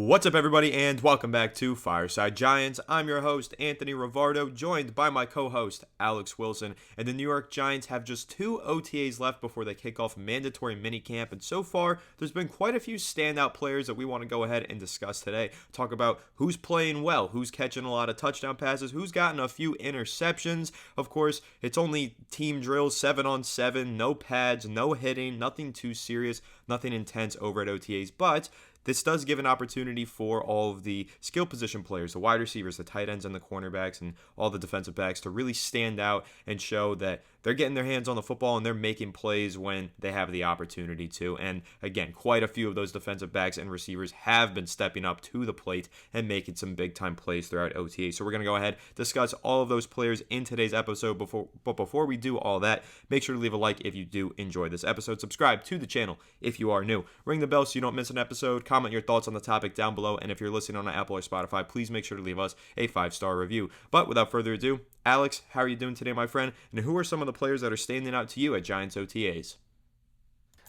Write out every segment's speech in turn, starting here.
What's up, everybody, and welcome back to Fireside Giants. I'm your host, Anthony Rivardo, joined by my co-host, Alex Wilson, and the New York Giants have just 2 OTAs left before they kick off mandatory minicamp, and so far, there's been quite a few standout players that we want to go ahead and discuss today. Talk about who's playing well, who's catching a lot of touchdown passes, who's gotten a few interceptions. Of course, it's only team drills, 7-on-7, no pads, no hitting, nothing too serious, nothing intense over at OTAs, but this does give an opportunity for all of the skill position players, the wide receivers, the tight ends, and the cornerbacks, and all the defensive backs to really stand out and show that they're getting their hands on the football and they're making plays when they have the opportunity to. And again, quite a few of those defensive backs and receivers have been stepping up to the plate and making some big-time plays throughout OTA. So we're going to go ahead and discuss all of those players in today's episode. But before we do all that, make sure to leave a like if you do enjoy this episode. Subscribe to the channel if you are new. Ring the bell so you don't miss an episode. Comment your thoughts on the topic down below. And if you're listening on Apple or Spotify, please make sure to leave us a 5-star review. But without further ado, Alex, how are you doing today, my friend? And who are some of the players that are standing out to you at Giants OTAs?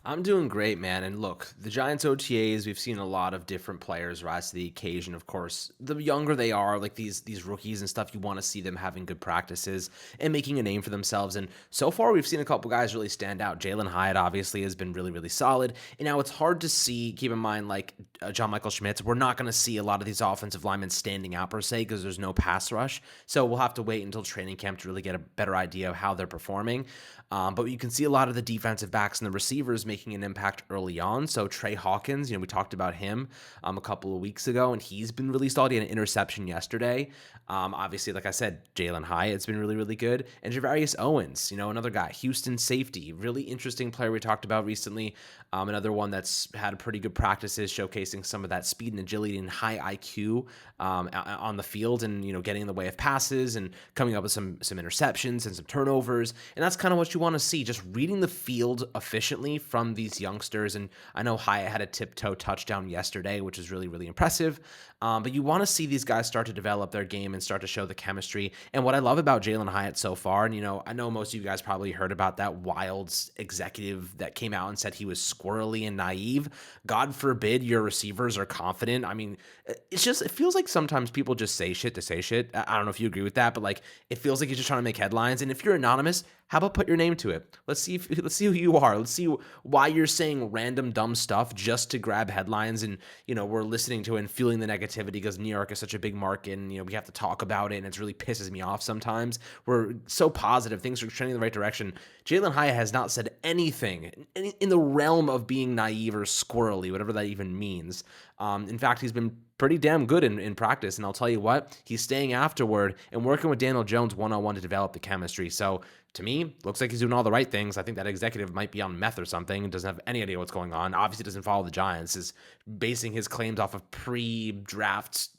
I'm doing great, man. And look, the Giants OTAs, we've seen a lot of different players rise to the occasion. Of course, the younger they are, like these rookies and stuff, you want to see them having good practices and making a name for themselves. And so far, we've seen a couple guys really stand out. Jalen Hyatt, obviously, has been really, really solid. And now it's hard to see, keep in mind, like John Michael Schmitz, we're not going to see a lot of these offensive linemen standing out per se because there's no pass rush. So we'll have to wait until training camp to really get a better idea of how they're performing. But you can see a lot of the defensive backs and the receivers making an impact early on. So Trey Hawkins, we talked about him a couple of weeks ago, and he's been really solid. He had an interception yesterday. Obviously, like I said, Jalen Hyatt's been really, really good. And Javarius Owens, another guy, Houston safety, really interesting player we talked about recently. Another one that's had pretty good practices, showcasing some of that speed and agility and high IQ on the field, and getting in the way of passes and coming up with some interceptions and some turnovers. And that's kind of what you want to see, just reading the field efficiently from these youngsters. And I know Hyatt had a tiptoe touchdown yesterday, which is really, really impressive. But you want to see these guys start to develop their game and start to show the chemistry. And what I love about Jalen Hyatt so far, and I know most of you guys probably heard about that wild executive that came out and said he was squirrely and naive. God forbid your receivers are confident. I mean, it feels like sometimes people just say shit to say shit. I don't know if you agree with that, but like it feels like he's just trying to make headlines. And if you're anonymous, how about put your name to it? Let's see who you are. Let's see why you're saying random dumb stuff just to grab headlines. And we're listening to it and feeling the negativity because New York is such a big market, and we have to talk about it, and it really pisses me off sometimes. We're so positive, things are trending in the right direction. Jalen Hyatt has not said anything in the realm of being naive or squirrely, whatever that even means. In fact, he's been pretty damn good in practice, and I'll tell you what, he's staying afterward and working with Daniel Jones one-on-one to develop the chemistry. So to me, looks like he's doing all the right things. I think that executive might be on meth or something and doesn't have any idea what's going on. Obviously doesn't follow the Giants, is basing his claims off of pre-draft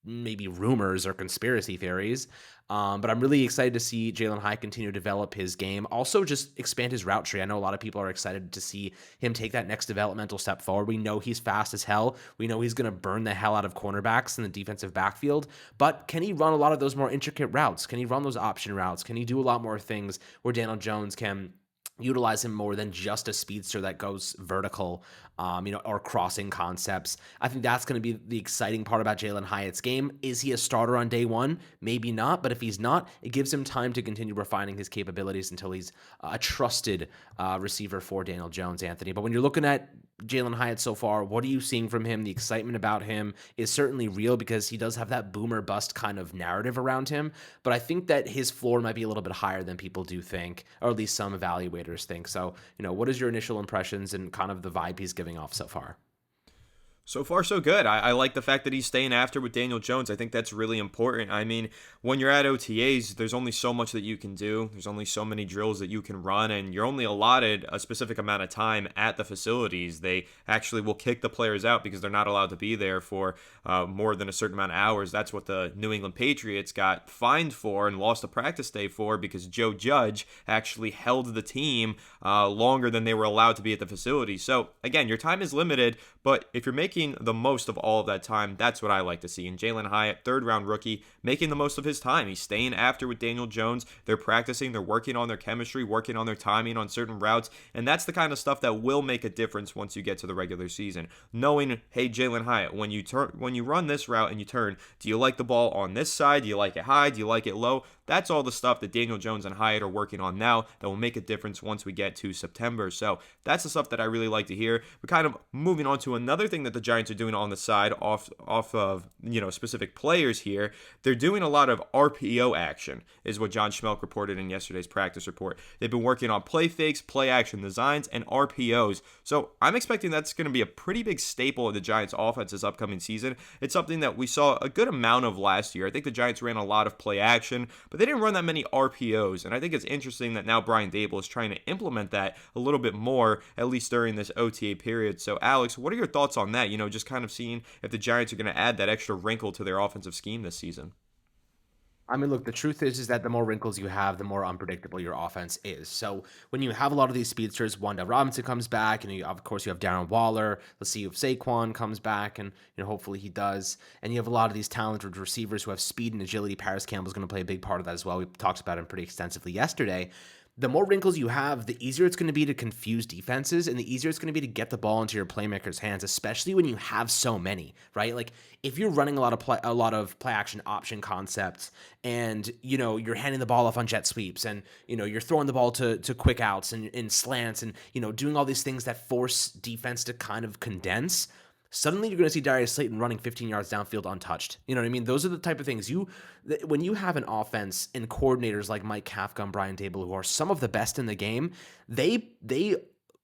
maybe rumors or conspiracy theories. But I'm really excited to see Jalen Hyatt continue to develop his game. Also, just expand his route tree. I know a lot of people are excited to see him take that next developmental step forward. We know he's fast as hell. We know he's going to burn the hell out of cornerbacks in the defensive backfield. But can he run a lot of those more intricate routes? Can he run those option routes? Can he do a lot more things where Daniel Jones can utilize him more than just a speedster that goes vertical, or crossing concepts? I think that's going to be the exciting part about Jalen Hyatt's game. Is he a starter on day one? Maybe not, but if he's not, it gives him time to continue refining his capabilities until he's a trusted receiver for Daniel Jones, Anthony. But when you're looking at Jalen Hyatt so far, what are you seeing from him? The excitement about him is certainly real because he does have that boomer bust kind of narrative around him, but I think that his floor might be a little bit higher than people do think, or at least some evaluators think. So, what is your initial impressions and kind of the vibe he's giving off so far? So far, so good. I like the fact that he's staying after with Daniel Jones. I think that's really important. I mean, when you're at OTAs, there's only so much that you can do. There's only so many drills that you can run, and you're only allotted a specific amount of time at the facilities. They actually will kick the players out because they're not allowed to be there for more than a certain amount of hours. That's what the New England Patriots got fined for and lost a practice day for, because Joe Judge actually held the team longer than they were allowed to be at the facility. So, again, your time is limited, but if you're making making the most of all of that time. That's what I like to see. And Jalen Hyatt, third-round rookie, making the most of his time. He's staying after with Daniel Jones. They're practicing. They're working on their chemistry, working on their timing on certain routes. And that's the kind of stuff that will make a difference once you get to the regular season. Knowing, hey, Jalen Hyatt, when you run this route and you turn, do you like the ball on this side? Do you like it high? Do you like it low? That's all the stuff that Daniel Jones and Hyatt are working on now that will make a difference once we get to September. So that's the stuff that I really like to hear. But kind of moving on to another thing that the Giants are doing on the side off of specific players here. They're doing a lot of RPO action, is what John Schmelk reported in yesterday's practice report. They've been working on play fakes, play action designs, and RPOs. So I'm expecting that's going to be a pretty big staple of the Giants' offense this upcoming season. It's something that we saw a good amount of last year. I think the Giants ran a lot of play action, but they didn't run that many RPOs. And I think it's interesting that now Brian Dable is trying to implement that a little bit more, at least during this OTA period. So Alex, what are your thoughts on that? Just kind of seeing if the Giants are going to add that extra wrinkle to their offensive scheme this season. I mean, look, the truth is that the more wrinkles you have, the more unpredictable your offense is. So when you have a lot of these speedsters, Wanda Robinson comes back, and of course you have Darren Waller. Let's see if Saquon comes back, and hopefully he does. And you have a lot of these talented receivers who have speed and agility. Paris Campbell's going to play a big part of that as well. We talked about him pretty extensively yesterday. The more wrinkles you have, the easier it's going to be to confuse defenses, and the easier it's going to be to get the ball into your playmakers' hands, especially when you have so many, right? Like if you're running a lot of play action option concepts, and you're handing the ball off on jet sweeps, and you're throwing the ball to quick outs and slants, and doing all these things that force defense to kind of condense. Suddenly you're going to see Darius Slayton running 15 yards downfield untouched. You know what I mean? Those are the type of things when you have an offense and coordinators like Mike Kafka and Brian Dable, who are some of the best in the game, they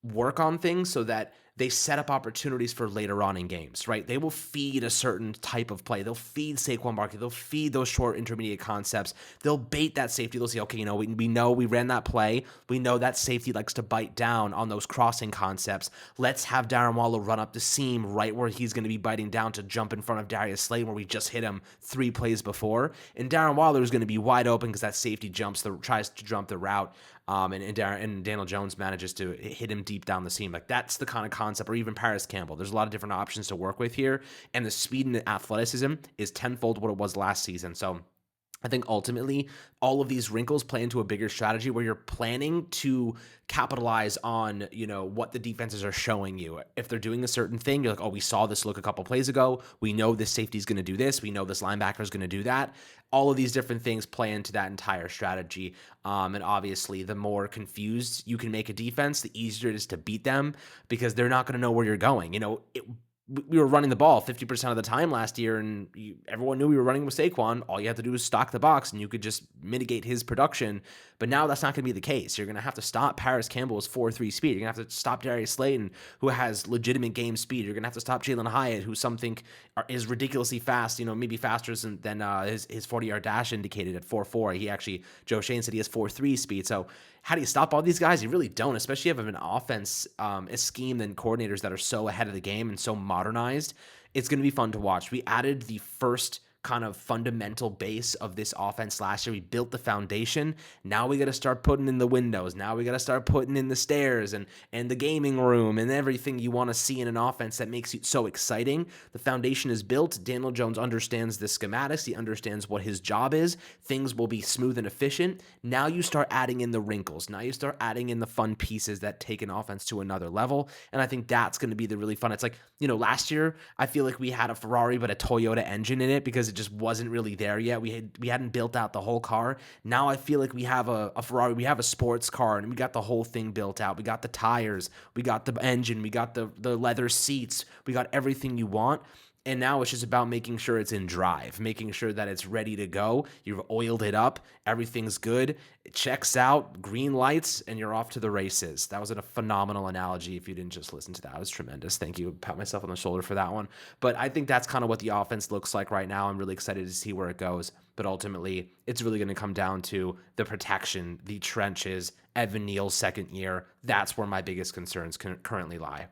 work on things so that they set up opportunities for later on in games, right? They will feed a certain type of play. They'll feed Saquon Barkley. They'll feed those short intermediate concepts. They'll bait that safety. They'll say, okay, we know we ran that play. We know that safety likes to bite down on those crossing concepts. Let's have Darren Waller run up the seam right where he's going to be biting down to jump in front of Darius Slayton, where we just hit him 3 plays before. And Darren Waller is going to be wide open because that safety tries to jump the route. And Daniel Jones manages to hit him deep down the seam. Like that's the kind of concept, or even Paris Campbell. There's a lot of different options to work with here, and the speed and athleticism is tenfold what it was last season. So I think ultimately all of these wrinkles play into a bigger strategy where you're planning to capitalize on, what the defenses are showing you. If they're doing a certain thing, you're like, oh, we saw this look a couple plays ago. We know this safety is going to do this. We know this linebacker is going to do that. All of these different things play into that entire strategy. And obviously, the more confused you can make a defense, the easier it is to beat them because they're not going to know where you're going. We were running the ball 50% of the time last year, and everyone knew we were running with Saquon. All you had to do was stock the box, and you could just mitigate his production. But now that's not going to be the case. You're going to have to stop Paris Campbell's 4.3 speed. You're going to have to stop Darius Slayton, who has legitimate game speed. You're going to have to stop Jalen Hyatt, who some think is ridiculously fast, maybe faster than his 40-yard dash indicated at 4.4. Joe Shane said he has 4.3 speed. So how do you stop all these guys? You really don't, especially if you have an offense, a scheme, and coordinators that are so ahead of the game and so modernized. It's going to be fun to watch. We added the first kind of fundamental base of this offense last year. We built the foundation. Now we got to start putting in the windows. Now we got to start putting in the stairs and the gaming room and everything you want to see in an offense that makes it so exciting. The foundation is built. Daniel Jones understands the schematics. He understands what his job is. Things will be smooth and efficient. Now you start adding in the wrinkles. Now you start adding in the fun pieces that take an offense to another level. And I think that's going to be the really fun. It's like, last year I feel like we had a Ferrari but a Toyota engine in it because it just wasn't really there yet. We hadn't built out the whole car. Now I feel like we have a Ferrari, we have a sports car, and we got the whole thing built out. We got the tires, we got the engine, we got the leather seats, we got everything you want. And now it's just about making sure it's in drive, making sure that it's ready to go. You've oiled it up. Everything's good. It checks out, green lights, and you're off to the races. That was a phenomenal analogy. If you didn't just listen to that, it was tremendous. Thank you. Pat myself on the shoulder for that one. But I think that's kind of what the offense looks like right now. I'm really excited to see where it goes. But ultimately, it's really going to come down to the protection, the trenches, Evan Neal's second year. That's where my biggest concerns currently lie.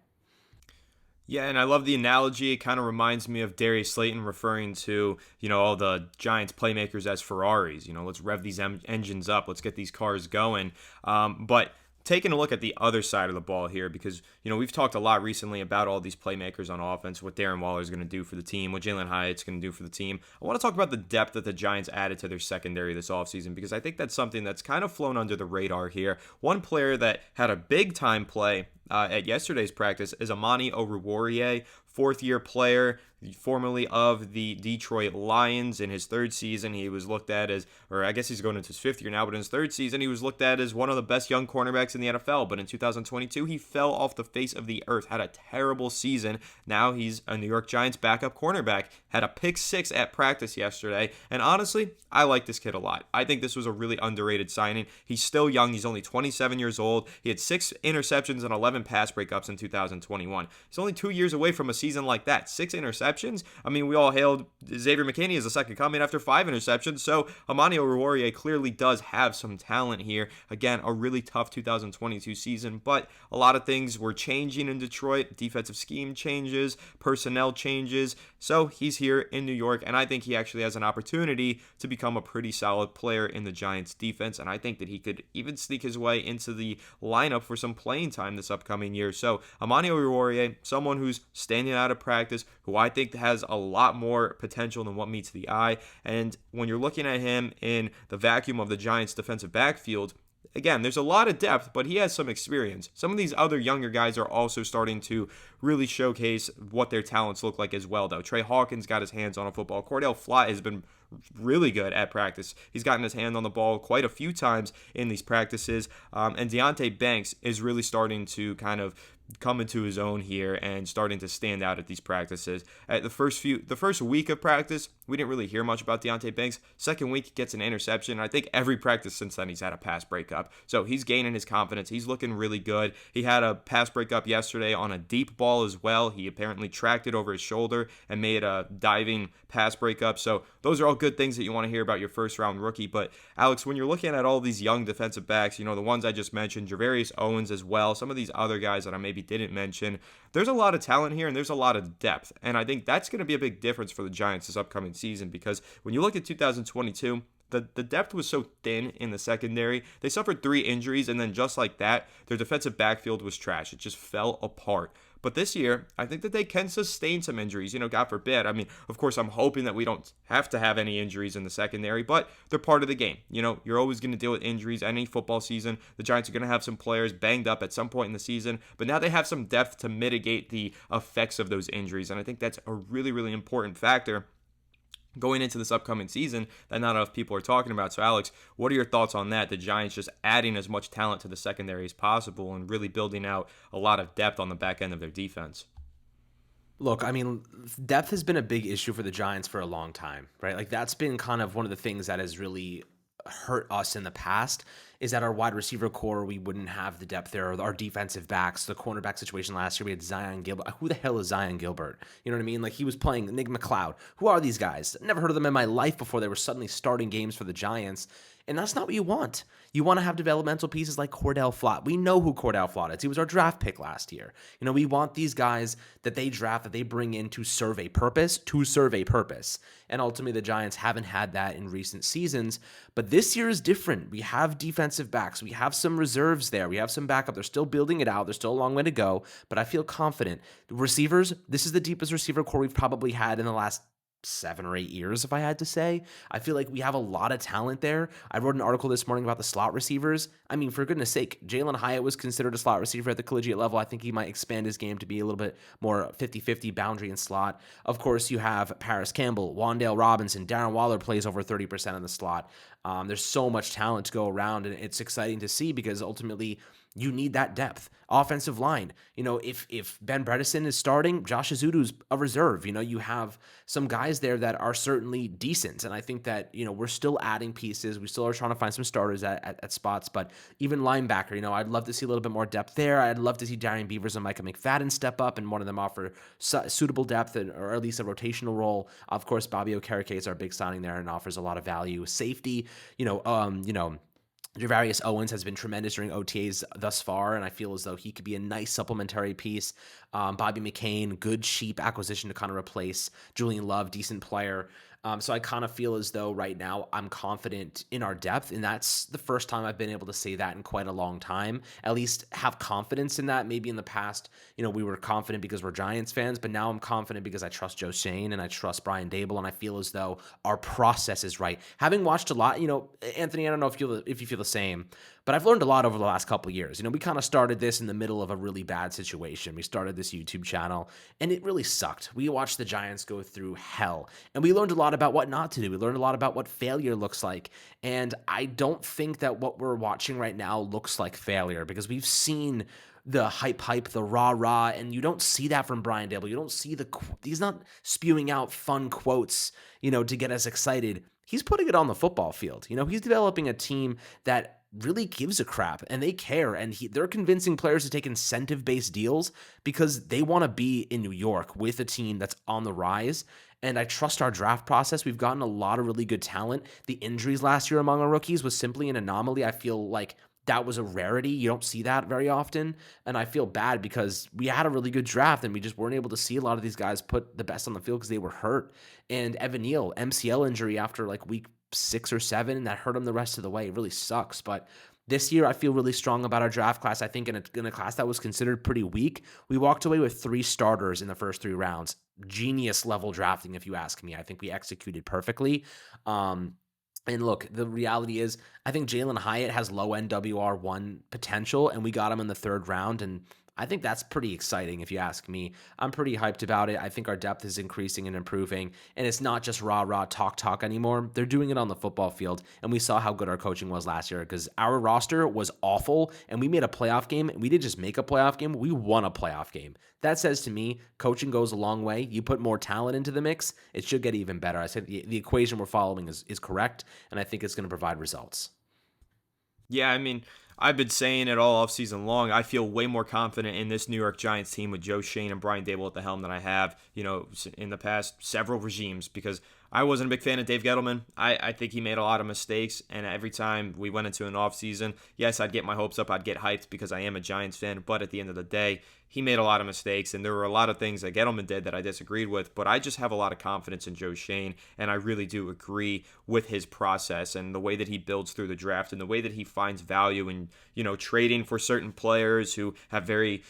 Yeah, and I love the analogy. It kind of reminds me of Darius Slayton referring to, all the Giants playmakers as Ferraris. Let's rev these engines up. Let's get these cars going. But taking a look at the other side of the ball here, because, we've talked a lot recently about all these playmakers on offense, what Darren Waller is going to do for the team, what Jalen Hyatt's going to do for the team. I want to talk about the depth that the Giants added to their secondary this offseason, because I think that's something that's kind of flown under the radar here. One player that had a big-time play at yesterday's practice is Amani Oruwariye, fourth-year player, formerly of the Detroit Lions. In his third season, he was looked at as, or I guess he's going into his fifth year now, but in his third season, he was looked at as one of the best young cornerbacks in the NFL. But in 2022, he fell off the face of the earth, had a terrible season. Now he's a New York Giants backup cornerback, had a pick six at practice yesterday. And honestly, I like this kid a lot. I think this was a really underrated signing. He's still young. He's only 27 years old. He had 6 interceptions and 11 pass breakups in 2021. He's only 2 years away from a season like that. 6 interceptions. I mean, we all hailed Xavier McKinney as a second coming after 5 interceptions. So Amani Oruwariye clearly does have some talent here. Again, a really tough 2022 season, but a lot of things were changing in Detroit. Defensive scheme changes, personnel changes. So he's here in New York, and I think he actually has an opportunity to become a pretty solid player in the Giants defense. And I think that he could even sneak his way into the lineup for some playing time this upcoming year. So Amani Oruwariye, someone who's standing out of practice, who I think has a lot more potential than what meets the eye. And when you're looking at him in the vacuum of the Giants defensive backfield, again, there's a lot of depth, but he has some experience. Some of these other younger guys are also starting to really showcase what their talents look like as well, though. Trey Hawkins got his hands on a football. Cordell Flott has been really good at practice. He's gotten his hand on the ball quite a few times in these practices. And Deonte Banks is really starting to kind of come into his own here and starting to stand out at these practices. At the first week of practice, we didn't really hear much about Deonte Banks. Second week, he gets an interception. I think every practice since then, he's had a pass breakup. So he's gaining his confidence. He's looking really good. He had a pass breakup yesterday on a deep ball as well. He apparently tracked it over his shoulder and made a diving pass breakup. So those are all good things that you want to hear about your first round rookie. But Alex, when you're looking at all these young defensive backs, the ones I just mentioned, Javarius Owens as well, some of these other guys that I maybe didn't mention, there's a lot of talent here and there's a lot of depth. And I think that's going to be a big difference for the Giants this upcoming season, because when you look at 2022, the depth was so thin in the secondary. They suffered 3 injuries, and then just like that, their defensive backfield was trash. It just fell apart. But this year, I think that they can sustain some injuries, God forbid. I mean, of course, I'm hoping that we don't have to have any injuries in the secondary, but they're part of the game. You're always going to deal with injuries any football season. The Giants are going to have some players banged up at some point in the season, but now they have some depth to mitigate the effects of those injuries. And I think that's a really, really important factor going into this upcoming season that not enough people are talking about. So, Alex, what are your thoughts on that? The Giants just adding as much talent to the secondary as possible and really building out a lot of depth on the back end of their defense. Look, I mean, depth has been a big issue for the Giants for a long time, right? Like, that's been kind of one of the things that has really hurt us in the past, is that our wide receiver core, we wouldn't have the depth there. Our defensive backs, the cornerback situation last year, we had Zion Gilbert. Who the hell is Zion Gilbert? You know what I mean? Like, he was playing Nick McLeod. Who are these guys? Never heard of them in my life before they were suddenly starting games for the Giants. And that's not what you want. You want to have developmental pieces like Cordell Flott. We know who Cordell Flott is. He was our draft pick last year. We want these guys that they draft, that they bring in to serve a purpose, And ultimately, the Giants haven't had that in recent seasons. But this year is different. We have defensive backs. We have some reserves there. We have some backup. They're still building it out. There's still a long way to go. But I feel confident. Receivers, this is the deepest receiver core we've probably had in the last 7 or 8 years, if I had to say. I feel like we have a lot of talent there. I wrote an article this morning about the slot receivers. I mean, for goodness sake, Jalen Hyatt was considered a slot receiver at the collegiate level. I think he might expand his game to be a little bit more 50-50 boundary and slot. Of course, you have Paris Campbell, Wan'Dale Robinson, Darren Waller plays over 30% in the slot. There's so much talent to go around, and it's exciting to see because ultimately you need that depth. Offensive line, if Ben Bredesen is starting, Josh Azudu's a reserve. You have some guys there that are certainly decent. And I think that, we're still adding pieces. We still are trying to find some starters at spots. But even linebacker, I'd love to see a little bit more depth there. I'd love to see Darian Beavers and Micah McFadden step up and one of them offer suitable depth or at least a rotational role. Of course, Bobby Okereke is our big signing there and offers a lot of value. Safety, Javarius Owens has been tremendous during OTAs thus far, and I feel as though he could be a nice supplementary piece. Bobby McCain, good cheap acquisition to kind of replace Julian Love, decent player. So I kind of feel as though right now I'm confident in our depth, and that's the first time I've been able to say that in quite a long time. At least have confidence in that. Maybe in the past, we were confident because we're Giants fans, but now I'm confident because I trust Joe Shane and I trust Brian Dable, and I feel as though our process is right. Having watched a lot, Anthony, I don't know if you feel the same, but I've learned a lot over the last couple of years. We kind of started this in the middle of a really bad situation. We started this YouTube channel, and it really sucked. We watched the Giants go through hell, and we learned a lot about what not to do. We learned a lot about what failure looks like, and I don't think that what we're watching right now looks like failure, because we've seen the hype, the rah, and you don't see that from Brian Dable. You don't see he's not spewing out fun quotes, to get us excited. He's putting it on the football field. He's developing a team that really gives a crap, and they care, and they're convincing players to take incentive-based deals because they want to be in New York with a team that's on the rise. And I trust our draft process. We've gotten a lot of really good talent. The injuries last year among our rookies was simply an anomaly. I feel like that was a rarity. You don't see that very often. And I feel bad because we had a really good draft and we just weren't able to see a lot of these guys put the best on the field because they were hurt. And Evan Neal, MCL injury after like week 6 or 7, and that hurt him the rest of the way. It really sucks. But this year, I feel really strong about our draft class. I think in a class that was considered pretty weak, we walked away with 3 starters in the first 3 rounds. Genius level drafting, if you ask me. I think we executed perfectly. And look, the reality is, I think Jalen Hyatt has low end WR1 potential, and we got him in the 3rd round. And I think that's pretty exciting, if you ask me. I'm pretty hyped about it. I think our depth is increasing and improving, and it's not just rah, talk anymore. They're doing it on the football field, and we saw how good our coaching was last year because our roster was awful, and we made a playoff game. We didn't just make a playoff game. We won a playoff game. That says to me, coaching goes a long way. You put more talent into the mix, it should get even better. I said the equation we're following is correct, and I think it's going to provide results. Yeah, I mean, I've been saying it all offseason long. I feel way more confident in this New York Giants team with Joe Shane and Brian Dable at the helm than I have, in the past several regimes, because I wasn't a big fan of Dave Gettleman. I think he made a lot of mistakes, and every time we went into an offseason, yes, I'd get my hopes up, I'd get hyped because I am a Giants fan, but at the end of the day, he made a lot of mistakes, and there were a lot of things that Gettleman did that I disagreed with, but I just have a lot of confidence in Joe Shane, and I really do agree with his process and the way that he builds through the draft and the way that he finds value in, trading for certain players who have very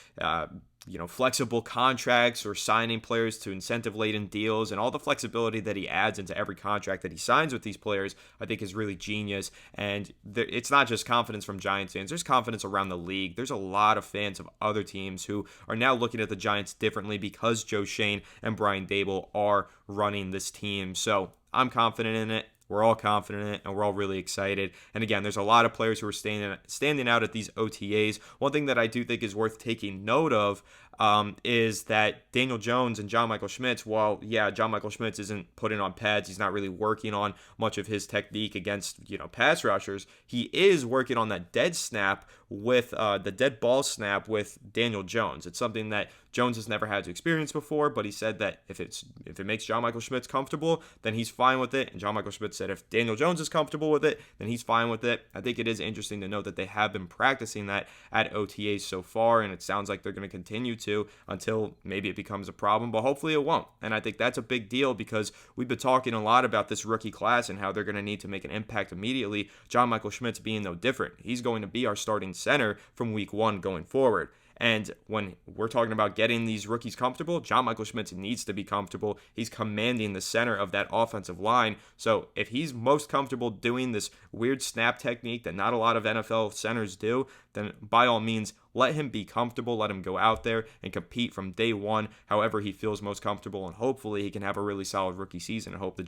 flexible contracts or signing players to incentive-laden deals, and all the flexibility that he adds into every contract that he signs with these players, I think is really genius. And it's not just confidence from Giants fans. There's confidence around the league. There's a lot of fans of other teams who are now looking at the Giants differently because Joe Shane and Brian Dable are running this team. So I'm confident in it. We're all confident in it, and we're all really excited. And again, there's a lot of players who are standing out at these OTAs. One thing that I do think is worth taking note of is that Daniel Jones and John Michael Schmitz, while, John Michael Schmitz isn't putting on pads, he's not really working on much of his technique against, pass rushers, he is working on that dead snap with the dead ball snap with Daniel Jones. It's something that Jones has never had to experience before, but he said that if it makes John Michael Schmitz comfortable, then he's fine with it. And John Michael Schmitz said if Daniel Jones is comfortable with it, then he's fine with it. I think it is interesting to note that they have been practicing that at OTAs so far, and it sounds like they're going to continue to until maybe it becomes a problem, but hopefully it won't. And I think that's a big deal because we've been talking a lot about this rookie class and how they're going to need to make an impact immediately. John Michael Schmitz being no different. He's going to be our starting center from week 1 going forward. And when we're talking about getting these rookies comfortable, John Michael Schmitz needs to be comfortable. He's commanding the center of that offensive line. So if he's most comfortable doing this weird snap technique that not a lot of NFL centers do, then by all means, let him be comfortable. Let him go out there and compete from day one, however he feels most comfortable. And hopefully he can have a really solid rookie season and help the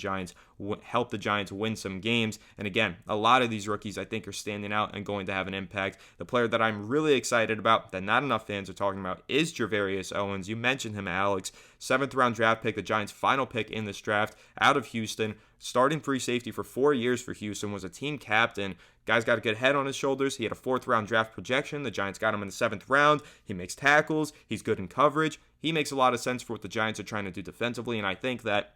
Giants win some games. And again, a lot of these rookies I think are standing out and going to have an impact. The player that I'm really excited about that not enough fans are talking about is Jervarius Owens. You mentioned him, Alex. 7th round draft pick, the Giants' final pick in this draft, out of Houston. Starting free safety for 4 years for Houston, was a team captain. Guy's got a good head on his shoulders. He had a 4th round draft projection. The Giants got him in the 7th round. He makes tackles. He's good in coverage. He makes a lot of sense for what the Giants are trying to do defensively, and I think that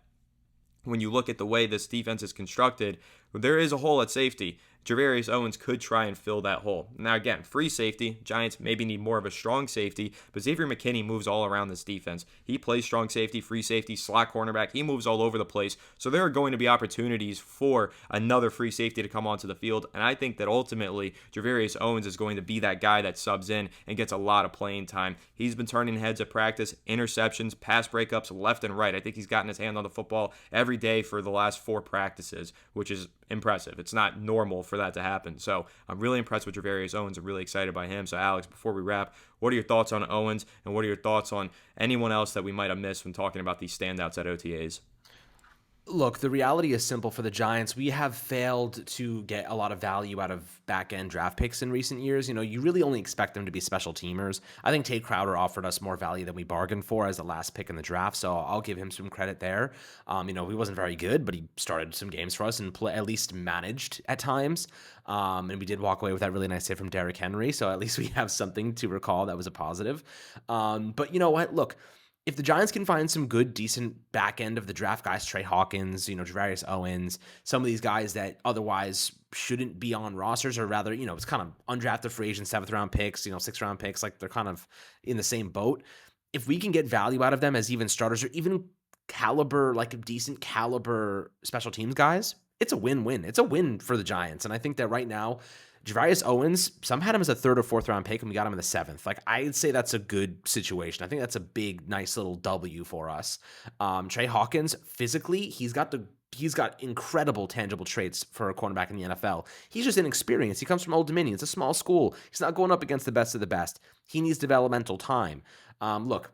when you look at the way this defense is constructed, there is a hole at safety. Javarius Owens could try and fill that hole. Now, again, free safety. Giants maybe need more of a strong safety, but Xavier McKinney moves all around this defense. He plays strong safety, free safety, slot cornerback. He moves all over the place. So there are going to be opportunities for another free safety to come onto the field, and I think that ultimately Javarius Owens is going to be that guy that subs in and gets a lot of playing time. He's been turning heads at practice, interceptions, pass breakups left and right. I think he's gotten his hand on the football every day for the last 4 practices, which is impressive. It's not normal for that to happen. So I'm really impressed with Javarius Owens. I'm really excited by him. So Alex, before we wrap, what are your thoughts on Owens, and what are your thoughts on anyone else that we might have missed when talking about these standouts at OTAs? Look, the reality is simple for the Giants. We have failed to get a lot of value out of back-end draft picks in recent years. You really only expect them to be special teamers. I think Tate Crowder offered us more value than we bargained for as the last pick in the draft, so I'll give him some credit there. He wasn't very good, but he started some games for us and at least managed at times. And we did walk away with that really nice hit from Derrick Henry, so at least we have something to recall that was a positive. But you know what? Look, if the Giants can find some good, decent back end of the draft guys, Trey Hawkins, Javarius Owens, some of these guys that otherwise shouldn't be on rosters, or rather, it's kind of undrafted free agents, 7th round picks, 6th round picks, like they're kind of in the same boat. If we can get value out of them as even starters or even caliber, like decent caliber special teams guys, it's a win-win. It's a win for the Giants. And I think that right now, Javarius Owens, some had him as a 3rd or 4th round pick, and we got him in the 7th. Like, I'd say that's a good situation. I think that's a big, nice little W for us. Trey Hawkins, physically, he's got incredible tangible traits for a cornerback in the NFL. He's just inexperienced. He comes from Old Dominion. It's a small school. He's not going up against the best of the best. He needs developmental time. Look,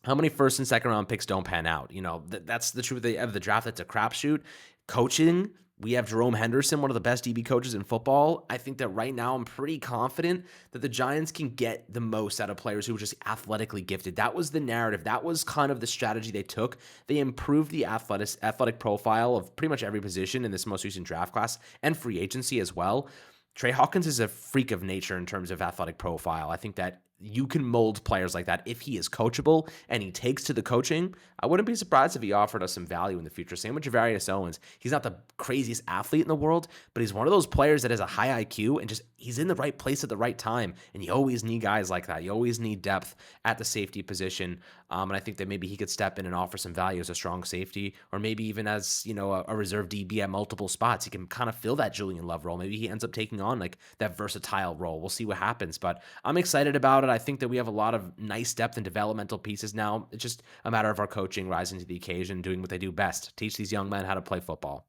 how many 1st and 2nd round picks don't pan out? That's the truth of the draft. That's a crapshoot. Coaching, we have Jerome Henderson, one of the best DB coaches in football. I think that right now I'm pretty confident that the Giants can get the most out of players who are just athletically gifted. That was the narrative. That was kind of the strategy they took. They improved the athletic profile of pretty much every position in this most recent draft class and free agency as well. Trey Hawkins is a freak of nature in terms of athletic profile. I think that you can mold players like that if he is coachable and he takes to the coaching. I wouldn't be surprised if he offered us some value in the future. Same with Javarius Owens. He's not the craziest athlete in the world, but he's one of those players that has a high IQ and he's in the right place at the right time. And you always need guys like that. You always need depth at the safety position. And I think that maybe he could step in and offer some value as a strong safety, or maybe even as, a reserve DB at multiple spots. He can kind of fill that Julian Love role. Maybe he ends up taking on like that versatile role. We'll see what happens, but I'm excited about it. I think that we have a lot of nice depth and developmental pieces now. It's just a matter of our coaching rising to the occasion, doing what they do best, teach these young men how to play football.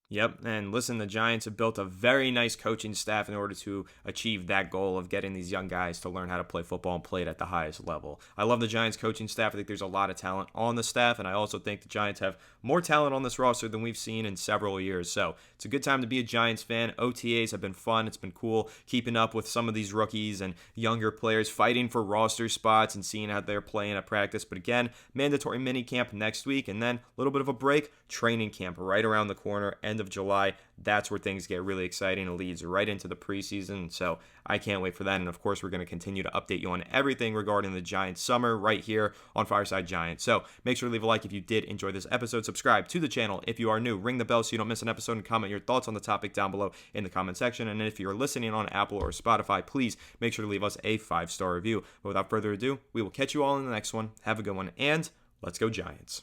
Yep, and listen, the Giants have built a very nice coaching staff in order to achieve that goal of getting these young guys to learn how to play football and play it at the highest level. I love the Giants coaching staff. I think there's a lot of talent on the staff, and I also think the Giants have more talent on this roster than we've seen in several years. So it's a good time to be a Giants fan. OTAs have been fun. It's been cool keeping up with some of these rookies and younger players fighting for roster spots and seeing how they're playing at practice. But again, mandatory minicamp next week, and then a little bit of a break, training camp right around the corner, end of July. That's where things get really exciting. It leads right into the preseason, so I can't wait for that. And of course, we're going to continue to update you on everything regarding the Giants summer right here on Fireside Giants. So make sure to leave a like if you did enjoy this episode. Subscribe to the channel if you are new. Ring the bell so you don't miss an episode, and comment your thoughts on the topic down below in the comment section. And if you're listening on Apple or Spotify, please make sure to leave us a 5-star review. But without further ado, we will catch you all in the next one. Have a good one, and let's go Giants.